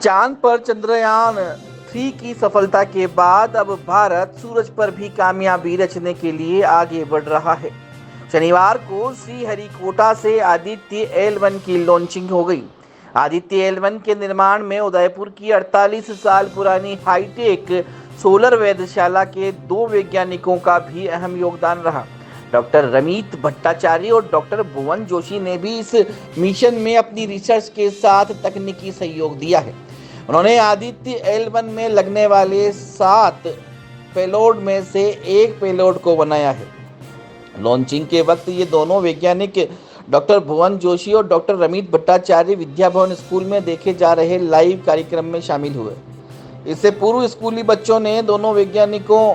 चांद पर चंद्रयान 3 की सफलता के बाद अब भारत सूरज पर भी कामयाबी रचने के लिए आगे बढ़ रहा है। शनिवार को श्रीहरिकोटा से आदित्य L1 की लॉन्चिंग हो गई। आदित्य L1 के निर्माण में उदयपुर की 48 साल पुरानी हाईटेक सोलर वेधशाला के 2 वैज्ञानिकों का भी अहम योगदान रहा। डॉक्टर रमित भट्टाचार्य और डॉक्टर भुवन जोशी ने भी इस मिशन में अपनी रिसर्च के साथ तकनीकी सहयोग दिया है। उन्होंने आदित्य L1 में लगने वाले 7 पेलोड में से एक पेलोड को बनाया है। लॉन्चिंग के वक्त ये दोनों वैज्ञानिक डॉक्टर भुवन जोशी और डॉक्टर रमित भट्टाचार्य विद्या भवन स्कूल में देखे जा रहे लाइव कार्यक्रम में शामिल हुए। इससे पूर्व स्कूली बच्चों ने दोनों वैज्ञानिकों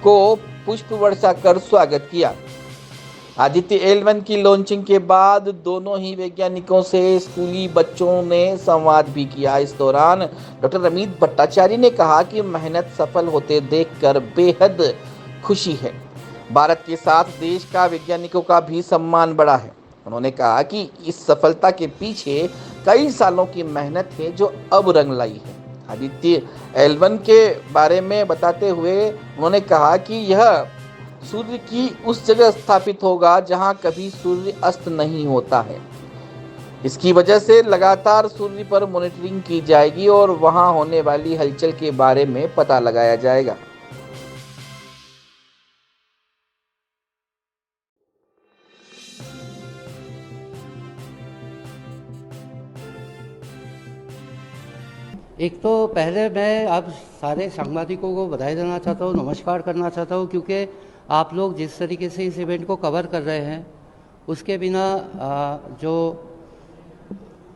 को पुष्प वर्षा कर स्वागत किया। आदित्य L1 की लॉन्चिंग के बाद दोनों ही वैज्ञानिकों से स्कूली बच्चों ने संवाद भी किया। इस दौरान डॉक्टर रमित भट्टाचार्य ने कहा कि मेहनत सफल होते देखकर बेहद खुशी है। भारत के साथ देश का वैज्ञानिकों का भी सम्मान बढ़ा है। उन्होंने कहा कि इस सफलता के पीछे कई सालों की मेहनत है जो अब रंग लाई है। आदित्य L1 के बारे में बताते हुए उन्होंने कहा कि यह सूर्य की उस जगह स्थापित होगा जहां कभी सूर्य अस्त नहीं होता है। इसकी वजह से लगातार सूर्य पर मॉनिटरिंग की जाएगी और वहां होने वाली हलचल के बारे में पता लगाया जाएगा। एक तो पहले मैं आप सारे सांबादिकों को बधाई देना चाहता हूँ, नमस्कार करना चाहता हूँ, क्योंकि आप लोग जिस तरीके से इस इवेंट को कवर कर रहे हैं उसके बिना जो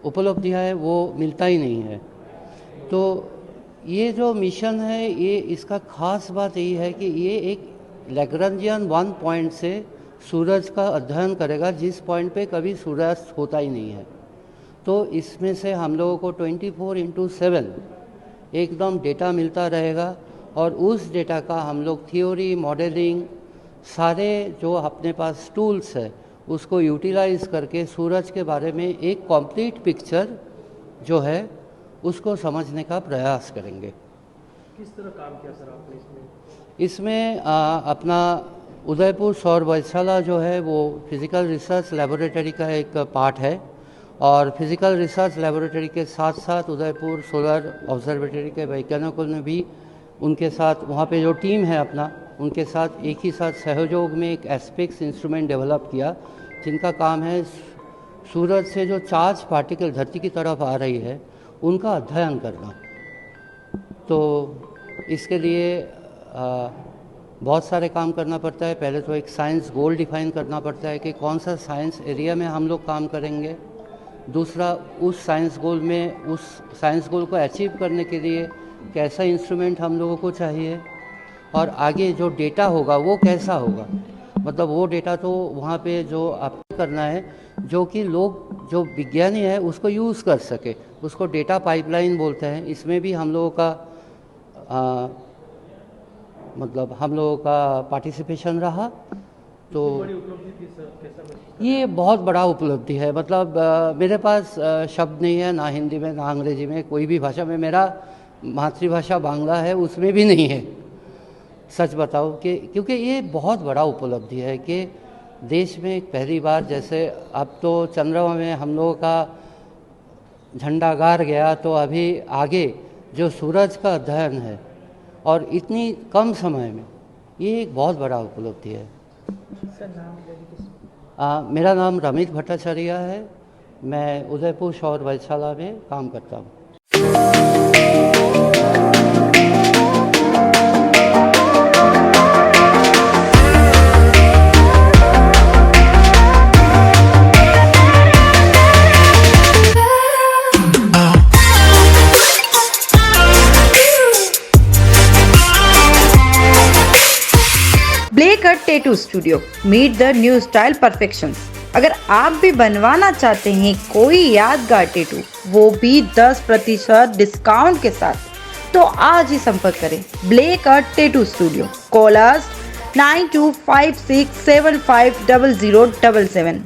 उपलब्धियाँ है वो मिलता ही नहीं है। तो ये जो मिशन है ये इसका खास बात यही है कि ये एक लैग्रांजियन 1 पॉइंट से सूरज का अध्ययन करेगा जिस पॉइंट पे कभी सूर्यास्त होता ही नहीं है। तो इसमें से हम लोगों को 24/7 एकदम डेटा मिलता रहेगा और उस डेटा का हम लोग थ्योरी, मॉडलिंग, सारे जो अपने पास टूल्स है उसको यूटिलाइज करके सूरज के बारे में एक कंप्लीट पिक्चर जो है उसको समझने का प्रयास करेंगे। किस तरह काम किया सर आपने इसमें अपना उदयपुर सौर वेधशाला जो है वो फिज़िकल रिसर्च लेबोरेटरी का एक पार्ट है और फिज़िकल रिसर्च लेबोरेटरी के साथ साथ उदयपुर सोलर ऑब्जर्वेटरी के वैज्ञानिकों ने भी उनके साथ वहाँ पे जो टीम है अपना उनके साथ एक ही साथ सहयोग में एक एस्पेक्स इंस्ट्रूमेंट डेवलप किया जिनका काम है सूरज से जो चार्ज पार्टिकल धरती की तरफ आ रही है उनका अध्ययन करना। तो इसके लिए बहुत सारे काम करना पड़ता है। पहले तो एक साइंस गोल डिफाइन करना पड़ता है कि कौन सा साइंस एरिया में हम लोग काम करेंगे। दूसरा उस साइंस गोल को अचीव करने के लिए कैसा इंस्ट्रूमेंट हम लोगों को चाहिए और आगे जो डेटा होगा वो कैसा होगा। मतलब वो डेटा तो वहाँ पे जो आपको करना है जो कि लोग जो विज्ञानी है उसको यूज़ कर सके, उसको डेटा पाइपलाइन बोलते हैं। इसमें भी हम लोगों का मतलब हम लोगों का पार्टिसिपेशन रहा। तो ये बहुत बड़ा उपलब्धि है। मतलब मेरे पास शब्द नहीं है, ना हिंदी में ना अंग्रेजी में, कोई भी भाषा में। मेरा मातृभाषा बांग्ला है उसमें भी नहीं है, सच बताओ कि क्योंकि ये बहुत बड़ा उपलब्धि है कि देश में पहली बार, जैसे अब तो चंद्रमा में हम लोगों का झंडा गाड़ गया, तो अभी आगे जो सूरज का अध्ययन है और इतनी कम समय में, ये एक बहुत बड़ा उपलब्धि है। मेरा नाम रमित भट्टाचार्य है। मैं उदयपुर सौर वेधशाला में काम करता हूँ। ब्ले कट tattoo studio, meet the new style perfection. अगर आप भी बनवाना चाहते हैं कोई यादगार टैटू, वो भी 10% डिस्काउंट के साथ, तो आज ही संपर्क करें ब्ले कट टैटू स्टूडियो। Call us 9256750077।